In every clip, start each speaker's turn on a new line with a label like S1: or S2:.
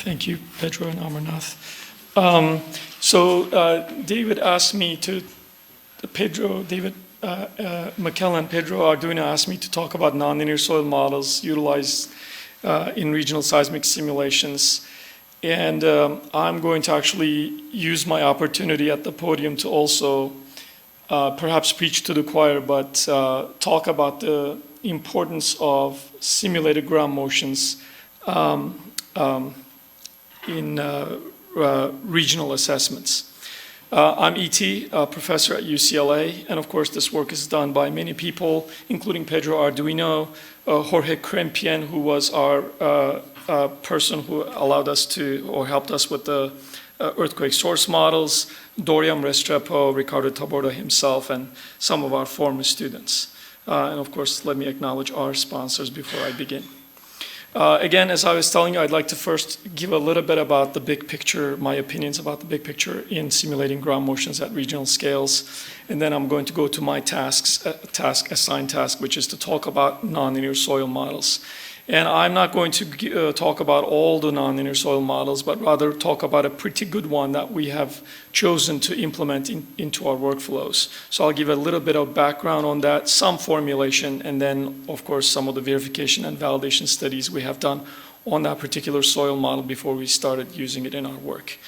S1: Thank you, Pedro and Amarnath. David asked me to, McKellen and Pedro Arduino asked me to talk about nonlinear soil models utilized in regional seismic simulations. And I'm going to actually use my opportunity at the podium to also perhaps preach to the choir, but talk about the importance of simulated ground motions in regional assessments. I'm E.T., a professor at UCLA, and of course this work is done by many people, including Pedro Arduino, Jorge Krempien, who was our person who allowed us to, or helped us with the earthquake source models, Dorian Restrepo, Ricardo Taborda himself, and some of our former students. And of course, let me acknowledge our sponsors before I begin. Again, as I was telling you, I'd like to first give a little bit about the big picture, my opinions about the big picture in simulating ground motions at regional scales. And then I'm going to go to my assigned task, which is to talk about nonlinear soil models. And I'm not going to talk about all the nonlinear soil models, but rather talk about a pretty good one that we have chosen to implement into our workflows. So I'll give a little bit of background on that, some formulation, and then, of course, some of the verification and validation studies we have done on that particular soil model before we started using it in our work.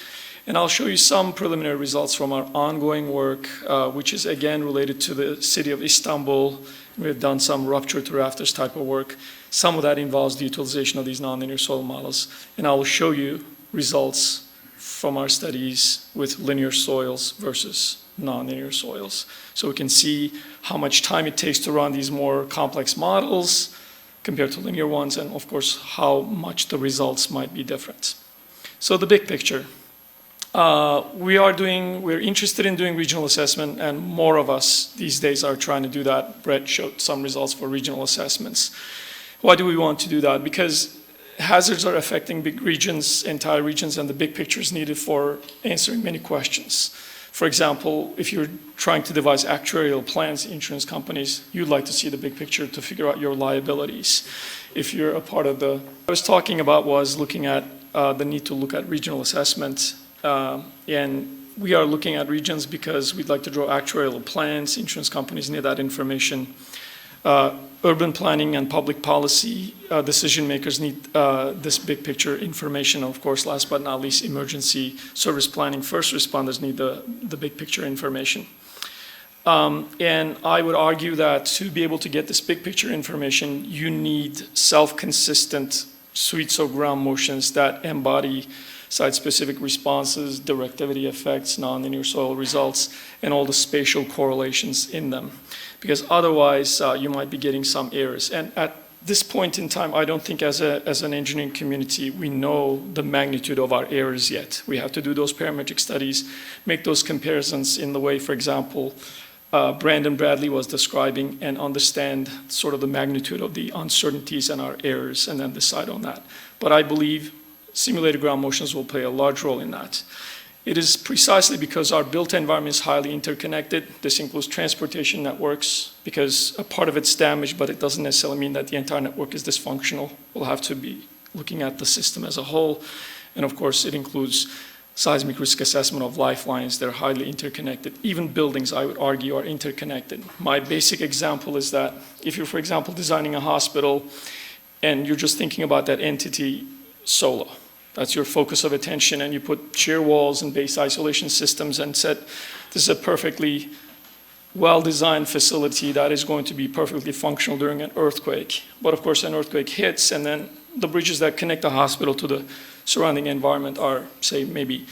S1: And I'll show you some preliminary results from our ongoing work, which is again related to the city of Istanbul. We've done some rupture to rafters type of work. Some of that involves the utilization of these nonlinear soil models. And I will show you results from our studies with linear soils versus nonlinear soils. So we can see how much time it takes to run these more complex models compared to linear ones, and of course, how much the results might be different. So the big picture. We're interested in doing regional assessment, and more of us these days are trying to do that. Brett showed some results for regional assessments. Why do we want to do that? Because hazards are affecting big regions, entire regions, and the big picture is needed for answering many questions. For example, if you're trying to devise actuarial plans, insurance companies, you'd like to see the big picture to figure out your liabilities. If you're a part of what I was talking about was looking at the need to look at regional assessment. And we are looking at regions because we'd like to draw actuarial plans. Insurance companies need that information. Urban planning and public policy decision makers need this big picture information. Of course, last but not least, emergency service planning, first responders need the big picture information. And I would argue that to be able to get this big picture information, you need self-consistent suites of ground motions that embody site-specific responses, directivity effects, nonlinear soil results, and all the spatial correlations in them. Because otherwise, you might be getting some errors. And at this point in time, I don't think as an engineering community, we know the magnitude of our errors yet. We have to do those parametric studies, make those comparisons in the way, for example, Brandon Bradley was describing, and understand sort of the magnitude of the uncertainties and our errors, and then decide on that. But I believe simulated ground motions will play a large role in that. It is precisely because our built environment is highly interconnected. This includes transportation networks, because a part of it's damaged, but it doesn't necessarily mean that the entire network is dysfunctional. We'll have to be looking at the system as a whole. And of course, it includes seismic risk assessment of lifelines. They're highly interconnected. Even buildings, I would argue, are interconnected. My basic example is that if you're, for example, designing a hospital and you're just thinking about that entity solo, that's your focus of attention, and you put shear walls and base isolation systems and said, this is a perfectly well-designed facility that is going to be perfectly functional during an earthquake. But of course, an earthquake hits, and then the bridges that connect the hospital to the surrounding environment are, say, maybe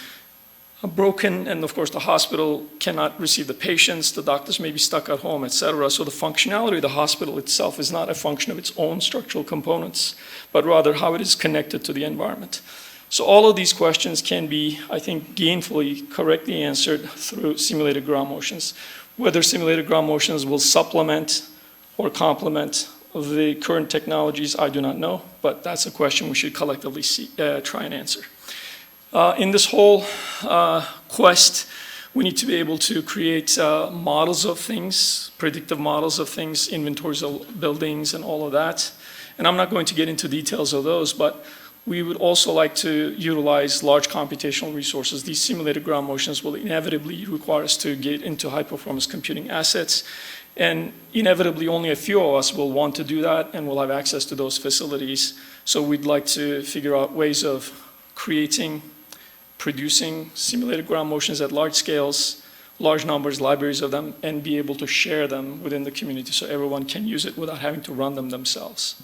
S1: broken, and of course, the hospital cannot receive the patients, the doctors may be stuck at home, etc. So the functionality of the hospital itself is not a function of its own structural components, but rather how it is connected to the environment. So all of these questions can be, I think, gainfully correctly answered through simulated ground motions. Whether simulated ground motions will supplement or complement the current technologies, I do not know, but that's a question we should collectively try and answer. In this whole quest, we need to be able to create models of things, predictive models of things, inventories of buildings and all of that. And I'm not going to get into details of those, but we would also like to utilize large computational resources. These simulated ground motions will inevitably require us to get into high-performance computing assets, and inevitably only a few of us will want to do that and will have access to those facilities. So we'd like to figure out ways of creating, producing simulated ground motions at large scales, large numbers, libraries of them, and be able to share them within the community so everyone can use it without having to run them themselves.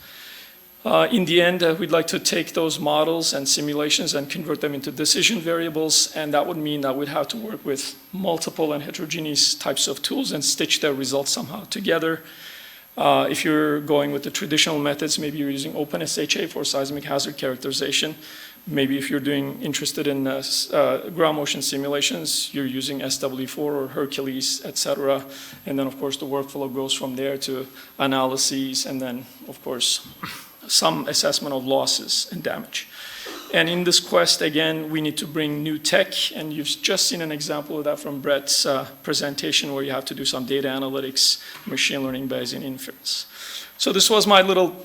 S1: In the end, we'd like to take those models and simulations and convert them into decision variables, and that would mean that we'd have to work with multiple and heterogeneous types of tools and stitch their results somehow together. If you're going with the traditional methods, maybe you're using OpenSHA for seismic hazard characterization. Maybe if you're interested in ground motion simulations, you're using SW4 or Hercules, et cetera. And then, of course, the workflow goes from there to analyses and then, of course, some assessment of losses and damage. And in this quest, again, we need to bring new tech, and you've just seen an example of that from Brett's presentation where you have to do some data analytics, machine learning Bayesian inference. So this was my little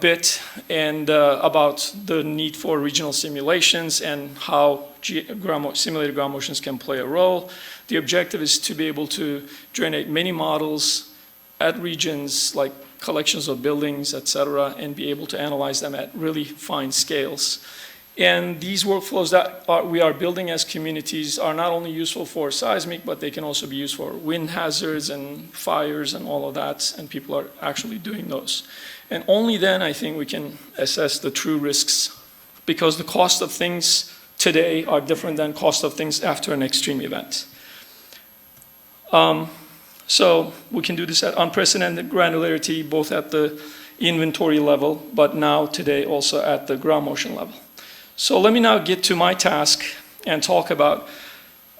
S1: bit and about the need for regional simulations and how simulated ground motions can play a role. The objective is to be able to generate many models at regions like collections of buildings, et cetera, and be able to analyze them at really fine scales. And these workflows that we are building as communities are not only useful for seismic, but they can also be used for wind hazards and fires and all of that, and people are actually doing those. And only then, I think, we can assess the true risks, because the cost of things today are different than cost of things after an extreme event. So we can do this at unprecedented granularity, both at the inventory level, but now today also at the ground motion level. So let me now get to my task and talk about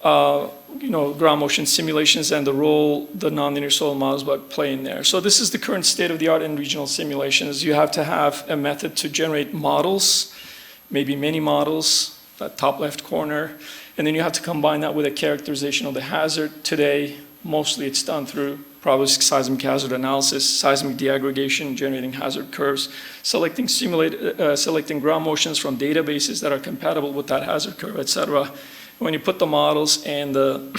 S1: ground motion simulations and the role the nonlinear soil models play in there. So this is the current state of the art in regional simulations. You have to have a method to generate models, maybe many models, that top left corner, and then you have to combine that with a characterization of the hazard. Today, mostly it's done through probabilistic seismic hazard analysis, seismic deaggregation, generating hazard curves, selecting ground motions from databases that are compatible with that hazard curve, et cetera. When you put the models and the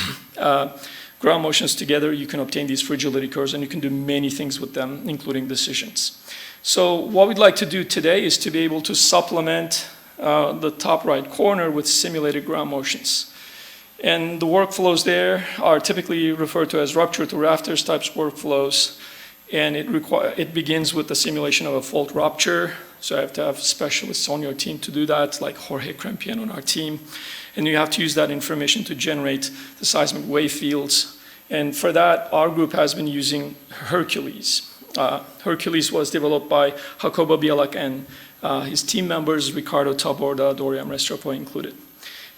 S1: ground motions together, you can obtain these fragility curves, and you can do many things with them, including decisions. So what we'd like to do today is to be able to supplement the top right corner with simulated ground motions. And the workflows there are typically referred to as rupture to rafters types workflows. And it begins with the simulation of a fault rupture. So I have to have specialists on your team to do that, like Jorge Krempian on our team. And you have to use that information to generate the seismic wave fields. And for that, our group has been using Hercules. Hercules was developed by Jacobo Bielak and his team members, Ricardo Taborda, Dorian Restrepo included.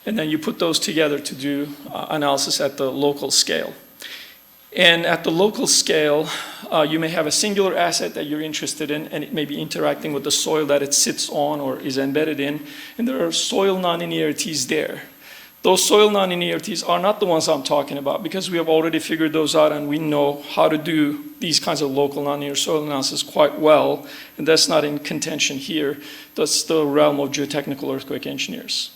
S1: And then you put those together to do analysis at the local scale. And at the local scale, you may have a singular asset that you're interested in, and it may be interacting with the soil that it sits on or is embedded in, and there are soil nonlinearities there. Those soil nonlinearities are not the ones I'm talking about, because we have already figured those out and we know how to do these kinds of local nonlinear soil analysis quite well, and that's not in contention here. That's the realm of geotechnical earthquake engineers.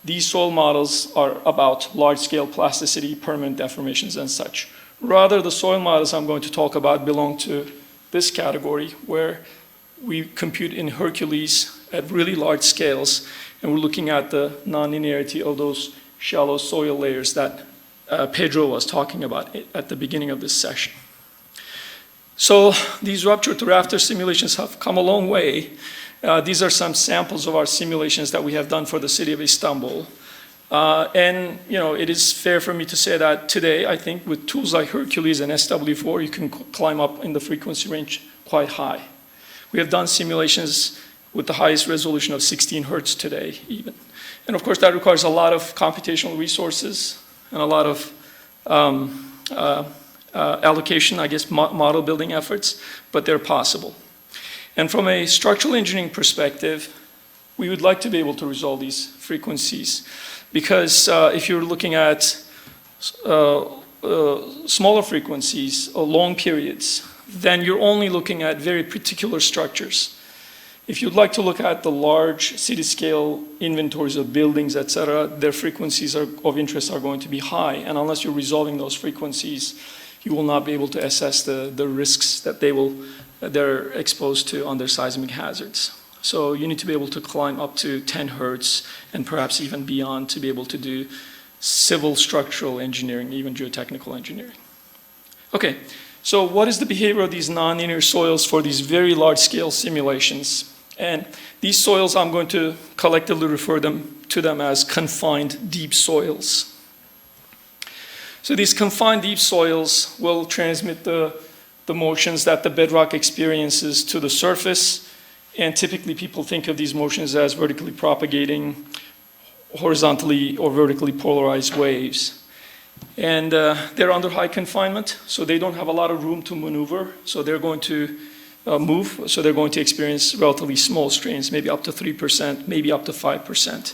S1: These soil models are about large-scale plasticity, permanent deformations, and such. Rather, the soil models I'm going to talk about belong to this category, where we compute in Hercules at really large scales, and we're looking at the nonlinearity of those shallow soil layers that Pedro was talking about at the beginning of this session. So these rupture to rafter simulations have come a long way. These are some samples of our simulations that we have done for the city of Istanbul. And it is fair for me to say that today, I think with tools like Hercules and SW4, you can climb up in the frequency range quite high. We have done simulations with the highest resolution of 16 hertz today, even. And of course, that requires a lot of computational resources and a lot of allocation, I guess, model building efforts, but they're possible. And from a structural engineering perspective, we would like to be able to resolve these frequencies, because if you're looking at smaller frequencies or long periods, then you're only looking at very particular structures. If you'd like to look at the large city-scale inventories of buildings, et cetera, their frequencies of interest are going to be high. And unless you're resolving those frequencies, you will not be able to assess the risks that they're exposed to on their seismic hazards. So you need to be able to climb up to 10 hertz and perhaps even beyond to be able to do civil structural engineering, even geotechnical engineering. Okay, so what is the behavior of these nonlinear soils for these very large-scale simulations? And these soils, I'm going to collectively refer to them as confined deep soils. So these confined deep soils will transmit the motions that the bedrock experiences to the surface. And typically people think of these motions as vertically propagating, horizontally or vertically polarized waves. And they're under high confinement, so they don't have a lot of room to maneuver. So they're going to move, so they're going to experience relatively small strains, maybe up to 3%, maybe up to 5%.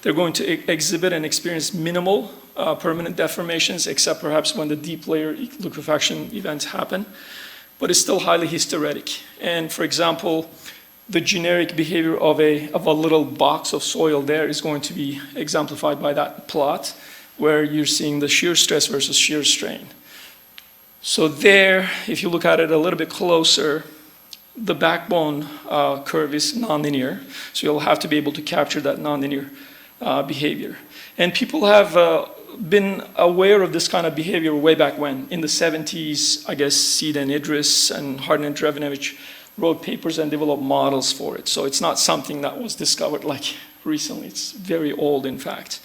S1: They're going to exhibit and experience minimal permanent deformations, except perhaps when the deep layer liquefaction events happen. But it's still highly hysteretic. And for example, the generic behavior of a little box of soil there is going to be exemplified by that plot, where you're seeing the shear stress versus shear strain. So there, if you look at it a little bit closer, the backbone curve is nonlinear, so you'll have to be able to capture that nonlinear behavior. And people have been aware of this kind of behavior way back when. In the 70s, I guess Seed and Idris and Hardin and Drevenevich wrote papers and developed models for it. So it's not something that was discovered like recently. It's very old, in fact.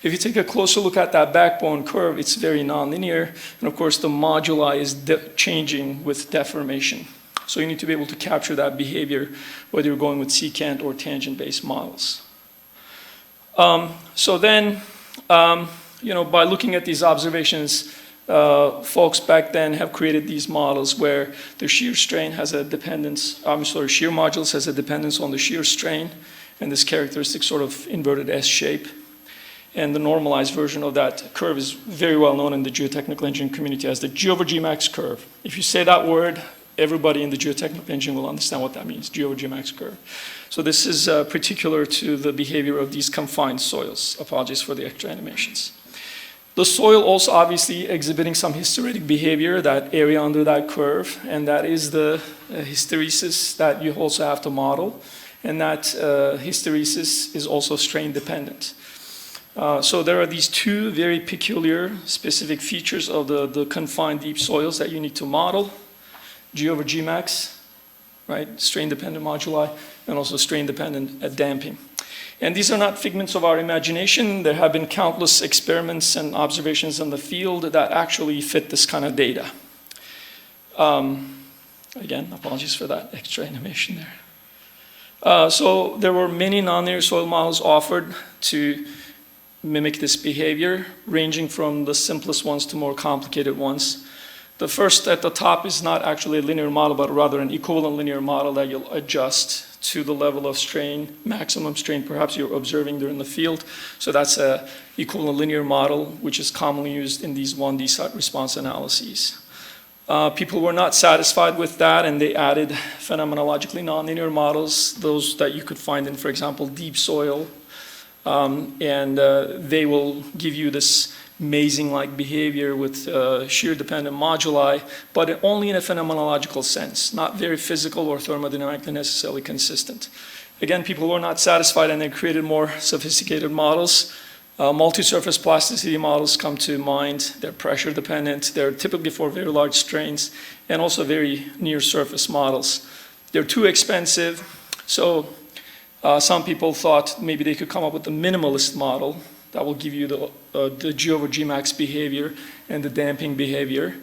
S1: If you take a closer look at that backbone curve, it's very nonlinear. And of course, the moduli is changing with deformation. So you need to be able to capture that behavior, whether you're going with secant or tangent-based models. So then, by looking at these observations, folks back then have created these models where the shear strain has a dependence, shear modulus has a dependence on the shear strain, and this characteristic sort of inverted S shape. And the normalized version of that curve is very well known in the geotechnical engineering community as the G/G max curve. If you say that word, everybody in the geotechnical engineering will understand what that means, G/G max curve. So this is particular to the behavior of these confined soils. Apologies for the extra animations. The soil also obviously exhibiting some hysteretic behavior, that area under that curve, and that is the hysteresis that you also have to model. And that hysteresis is also strain dependent. So there are these two very peculiar specific features of the confined deep soils that you need to model. G/G max, right? Strain-dependent moduli, and also strain-dependent damping. And these are not figments of our imagination. There have been countless experiments and observations in the field that actually fit this kind of data. Again, apologies for that extra animation there. So there were many nonlinear soil models offered to mimic this behavior, ranging from the simplest ones to more complicated ones. The first at the top is not actually a linear model, but rather an equivalent linear model that you'll adjust to the level of strain, maximum strain perhaps you're observing during the field. So that's an equivalent linear model, which is commonly used in these 1D site response analyses. People were not satisfied with that, and they added phenomenologically nonlinear models, those that you could find in, for example, deep soil. They will give you this amazing-like behavior with shear-dependent moduli, but only in a phenomenological sense, not very physical or thermodynamically necessarily consistent. Again, people were not satisfied, and they created more sophisticated models. Multi-surface plasticity models come to mind. They're pressure-dependent. They're typically for very large strains, and also very near-surface models. They're too expensive, so some people thought maybe they could come up with a minimalist model that will give you the G/G max behavior and the damping behavior.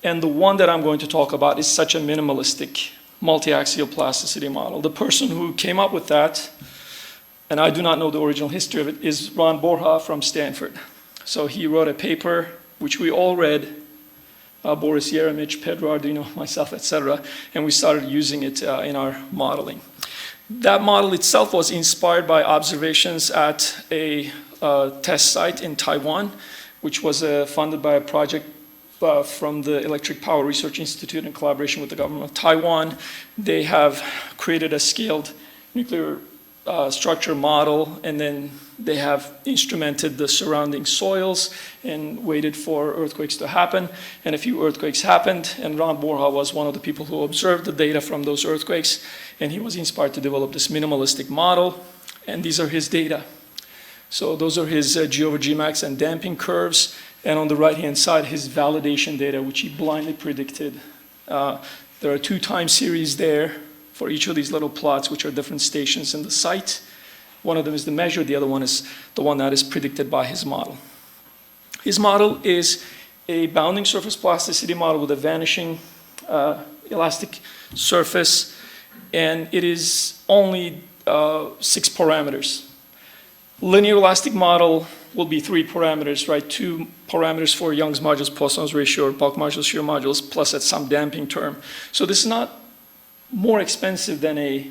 S1: And the one that I'm going to talk about is such a minimalistic multi-axial plasticity model. The person who came up with that, and I do not know the original history of it, is Ron Borja from Stanford. So he wrote a paper, which we all read, Boris Yeremich, Pedro Ardino, myself, etc., and we started using it in our modeling. That model itself was inspired by observations at a test site in Taiwan, which was funded by a project from the Electric Power Research Institute in collaboration with the government of Taiwan. They have created a scaled nuclear structure model, and then they have instrumented the surrounding soils and waited for earthquakes to happen. And a few earthquakes happened, and Ron Borja was one of the people who observed the data from those earthquakes, and he was inspired to develop this minimalistic model, and these are his data. So those are his G over G max and damping curves, and on the right-hand side, his validation data, which he blindly predicted. There are 2 time series there for each of these little plots, which are different stations in the site. One of them is the measure, the other one is the one that is predicted by his model. His model is a bounding surface plasticity model with a vanishing elastic surface, and it is only 6 parameters. Linear elastic model will be 3 parameters, right? 2 parameters for Young's modulus, Poisson's ratio, or bulk modulus, shear modulus, plus at some damping term. So this is not more expensive than a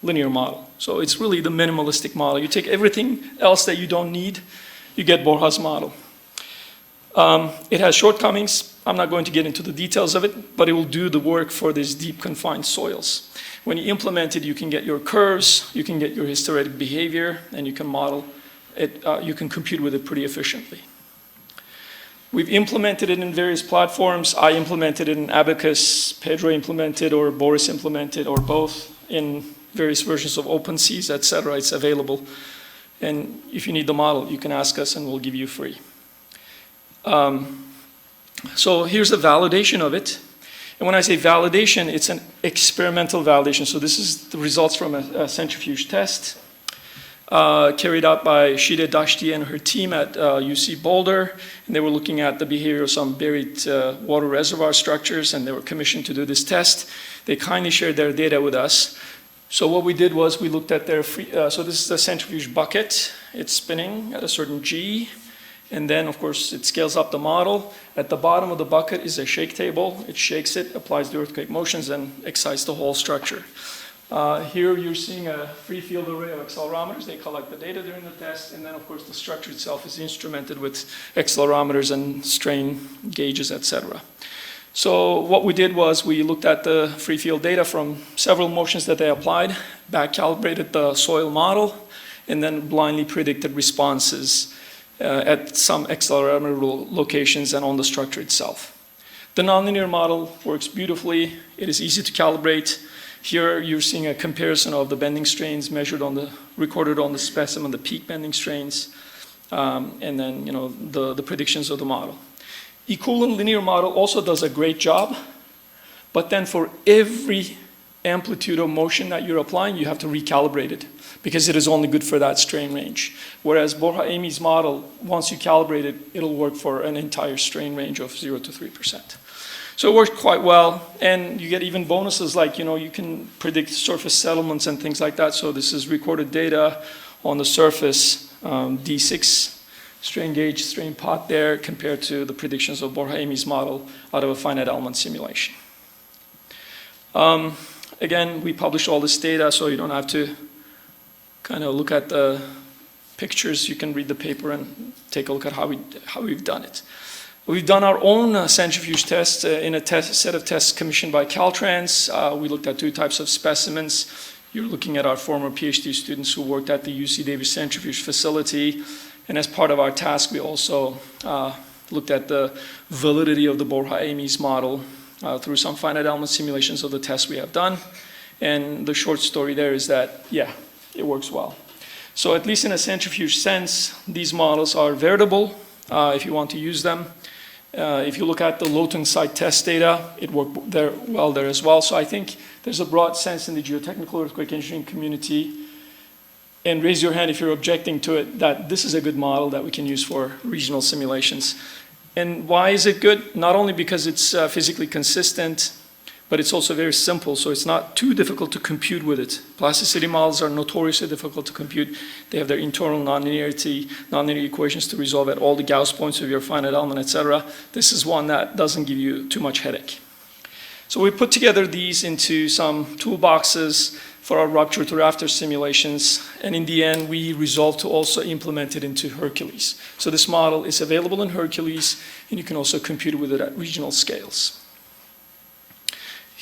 S1: linear model. So it's really the minimalistic model. You take everything else that you don't need, you get Borja's model. It has shortcomings. I'm not going to get into the details of it, but it will do the work for these deep confined soils. When you implement it, you can get your curves, you can get your hysteretic behavior, and you can model it, you can compute with it pretty efficiently. We've implemented it in various platforms. I implemented it in Abacus, Pedro implemented, or Boris implemented, or both in various versions of OpenSeas, etc. It's available. And if you need the model, you can ask us and we'll give you free. So here's the validation of it. And when I say validation, it's an experimental validation. So this is the results from a centrifuge test carried out by Shide Dashti and her team at UC Boulder. And they were looking at the behavior of some buried water reservoir structures, and they were commissioned to do this test. They kindly shared their data with us. So what we did was we looked at their so this is the centrifuge bucket. It's spinning at a certain G. And then, of course, it scales up the model. At the bottom of the bucket is a shake table. It shakes it, applies the earthquake motions, and excites the whole structure. Here you're seeing a free field array of accelerometers. They collect the data during the test. And then, of course, the structure itself is instrumented with accelerometers and strain gauges, etc. So what we did was we looked at the free field data from several motions that they applied, back calibrated the soil model, and then blindly predicted responses at some accelerometer locations and on the structure itself. The nonlinear model works beautifully. It is easy to calibrate. Here you're seeing a comparison of the bending strains recorded on the specimen, the peak bending strains, and then the predictions of the model. Equivalent linear model also does a great job, but then for every amplitude of motion that you're applying, you have to recalibrate it because it is only good for that strain range. Whereas Borja-Amy's model, once you calibrate it, it'll work for an entire strain range of 0 to 3%. So it works quite well, and you get even bonuses like, you can predict surface settlements and things like that. So this is recorded data on the surface, D6 strain gauge, strain pot there compared to the predictions of Borja-Amy's model out of a finite element simulation. Again, we publish all this data, so you don't have to kind of look at the pictures. You can read the paper and take a look at how we've done it. We've done our own centrifuge test in a set of tests commissioned by Caltrans. We looked at 2 types of specimens. You're looking at our former PhD students who worked at the UC Davis centrifuge facility. And as part of our task, we also looked at the validity of the Borja-Amy's model through some finite element simulations of the tests we have done. And the short story there is that, yeah, it works well. So at least in a centrifuge sense, these models are veritable if you want to use them. If you look at the Lowton site test data, it worked well there as well. So I think there's a broad sense in the geotechnical earthquake engineering community, and raise your hand if you're objecting to it, that this is a good model that we can use for regional simulations. And why is it good? Not only because it's physically consistent, but it's also very simple, so it's not too difficult to compute with it. Plasticity models are notoriously difficult to compute. They have their internal nonlinear equations to resolve at all the Gauss points of your finite element, etc. This is one that doesn't give you too much headache. So we put together these into some toolboxes for our rupture to rafter simulations, and in the end, we resolved to also implement it into Hercules. So this model is available in Hercules, and you can also compute with it at regional scales.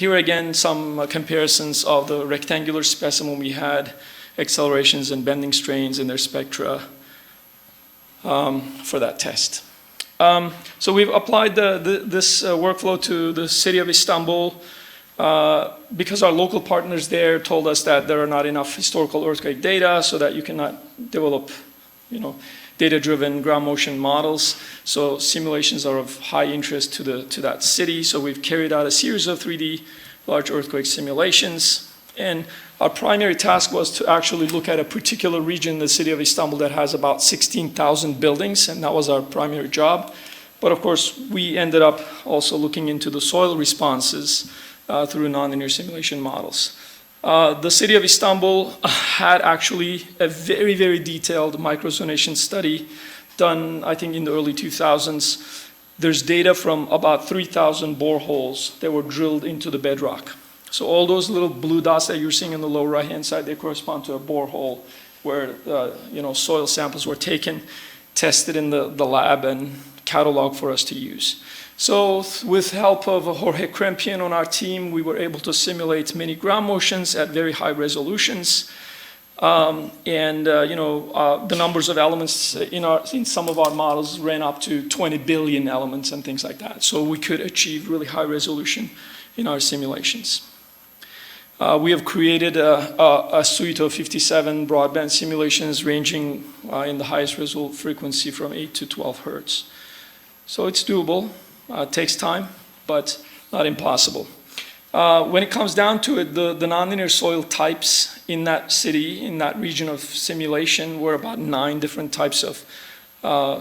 S1: Here again, some comparisons of the rectangular specimen we had, accelerations and bending strains in their spectra for that test. So we've applied this workflow to the city of Istanbul because our local partners there told us that there are not enough historical earthquake data so that you cannot develop, data-driven ground motion models. So simulations are of high interest to that city. So we've carried out a series of 3D large earthquake simulations. And our primary task was to actually look at a particular region in the city of Istanbul that has about 16,000 buildings, and that was our primary job. But of course, we ended up also looking into the soil responses through nonlinear simulation models. The city of Istanbul had actually a very, very detailed microzonation study done, I think, in the early 2000s. There's data from about 3,000 boreholes that were drilled into the bedrock. So all those little blue dots that you're seeing on the lower right-hand side, they correspond to a borehole where soil samples were taken, tested in the lab, and cataloged for us to use. So with help of Jorge Krempian on our team, we were able to simulate many ground motions at very high resolutions. The numbers of elements in some of our models ran up to 20 billion elements and things like that. So we could achieve really high resolution in our simulations. We have created a suite of 57 broadband simulations ranging in the highest result frequency from 8 to 12 hertz. So it's doable. It takes time, but not impossible. When it comes down to it, the nonlinear soil types in that city, in that region of simulation, were about 9 different types of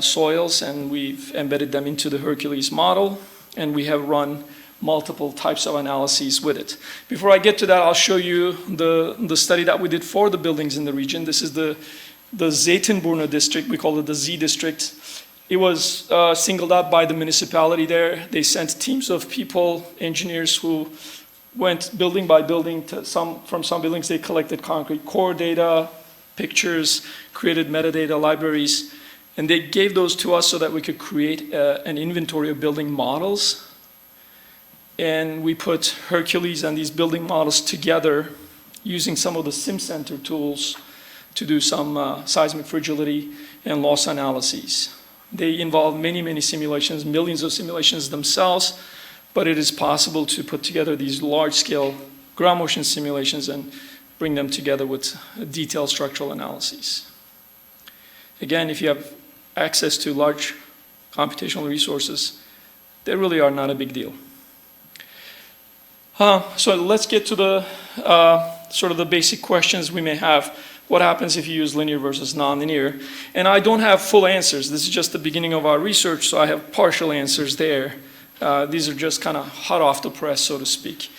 S1: soils, and we've embedded them into the Hercules model, and we have run multiple types of analyses with it. Before I get to that, I'll show you the study that we did for the buildings in the region. This is the Zeytinburnu district. We call it the Z district. It was singled out by the municipality there. They sent teams of people, engineers, who went building by building. From some buildings, they collected concrete core data, pictures, created metadata libraries, and they gave those to us so that we could create an inventory of building models. And we put Hercules and these building models together using some of the SimCenter tools to do some seismic fragility and loss analyses. They involve many, many simulations, millions of simulations themselves, but it is possible to put together these large-scale ground motion simulations and bring them together with detailed structural analyses. Again, if you have access to large computational resources, they really are not a big deal. So let's get to the sort of the basic questions we may have. What happens if you use linear versus nonlinear? And I don't have full answers. This is just the beginning of our research, so I have partial answers there. These are just kind of hot off the press, so to speak.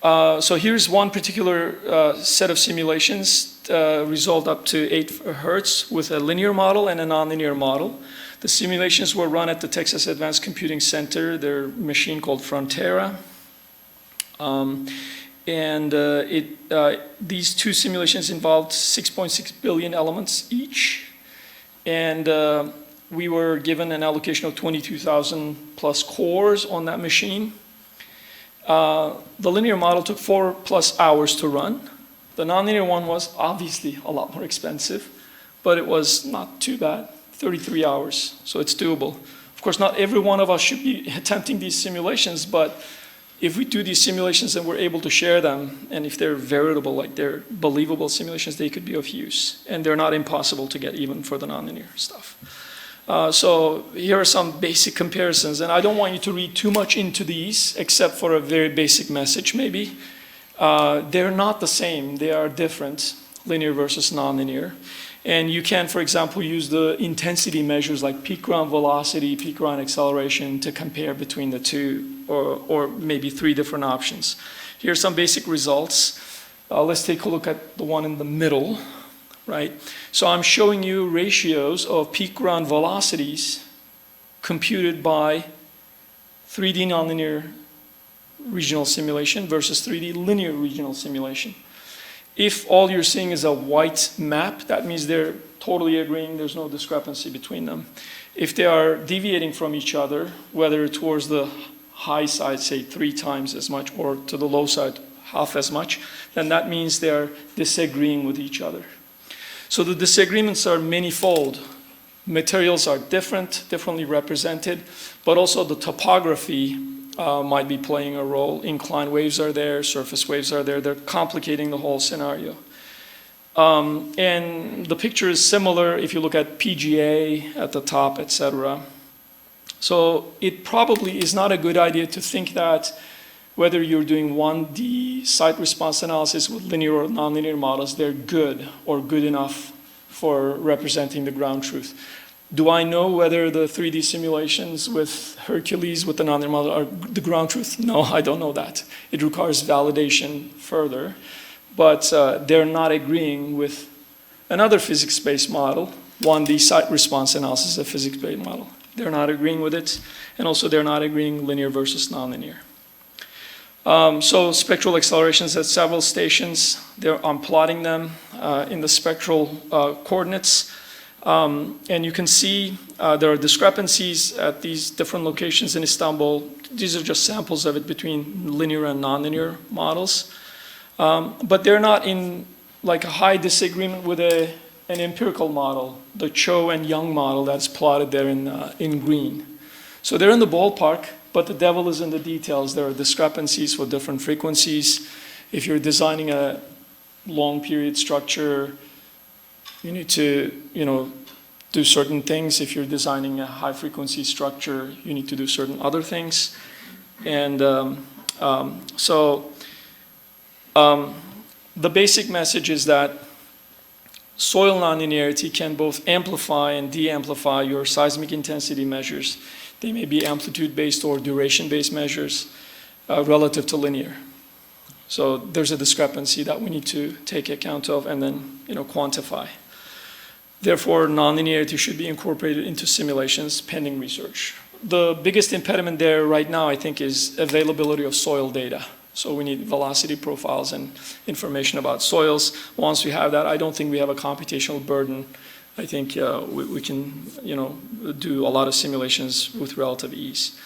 S1: So here's one particular set of simulations resolved up to 8 hertz with a linear model and a nonlinear model. The simulations were run at the Texas Advanced Computing Center, their machine called Frontera. These two simulations involved 6.6 billion elements each. And we were given an allocation of 22,000 plus cores on that machine. The linear model took 4+ hours to run. The nonlinear one was obviously a lot more expensive, but it was not too bad, 33 hours, so it's doable. Of course, not every one of us should be attempting these simulations, but if we do these simulations and we're able to share them, and if they're veritable, like they're believable simulations, they could be of use. And they're not impossible to get even for the nonlinear stuff. So here are some basic comparisons. And I don't want you to read too much into these, except for a very basic message, maybe. They're not the same. They are different, linear versus nonlinear. And you can, for example, use the intensity measures like peak ground velocity, peak ground acceleration to compare between the two, or maybe 3 different options. Here are some basic results. Let's take a look at the one in the middle, right? So I'm showing you ratios of peak ground velocities computed by 3D nonlinear regional simulation versus 3D linear regional simulation. If all you're seeing is a white map, that means they're totally agreeing, there's no discrepancy between them. If they are deviating from each other, whether towards the high side, say 3 times as much, or to the low side, half as much, then that means they're disagreeing with each other. So the disagreements are manifold. Materials are differently represented, but also the topography might be playing a role. Inclined waves are there, surface waves are there. They're complicating the whole scenario. And the picture is similar if you look at PGA at the top, etc. So it probably is not a good idea to think that whether you're doing 1D site response analysis with linear or nonlinear models, they're good or good enough for representing the ground truth. Do I know whether the 3D simulations with Hercules, with the nonlinear model, are the ground truth? No, I don't know that. It requires validation further. But they're not agreeing with another physics-based model, 1D site response analysis, a physics-based model. They're not agreeing with it, and also they're not agreeing linear versus nonlinear. So spectral accelerations at several stations, I'm plotting them in the spectral coordinates. And you can see there are discrepancies at these different locations in Istanbul. These are just samples of it between linear and nonlinear models. But they're not in like a high disagreement with an empirical model, the Cho and Young model that's plotted there in green. So they're in the ballpark, but the devil is in the details. There are discrepancies for different frequencies. If you're designing a long period structure, you need to, do certain things. If you're designing a high frequency structure, you need to do certain other things. And the basic message is that soil nonlinearity can both amplify and de-amplify your seismic intensity measures. They may be amplitude-based or duration-based measures relative to linear. So there's a discrepancy that we need to take account of and then quantify. Therefore, nonlinearity should be incorporated into simulations pending research. The biggest impediment there right now, I think, is availability of soil data. So we need velocity profiles and information about soils. Once we have that, I don't think we have a computational burden. I think we can do a lot of simulations with relative ease.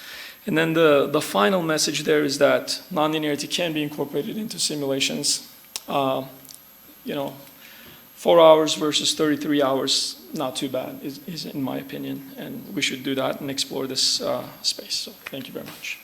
S1: And then the final message there is that nonlinearity can be incorporated into simulations. 4 hours versus 33 hours, not too bad, is in my opinion. And we should do that and explore this space. So thank you very much.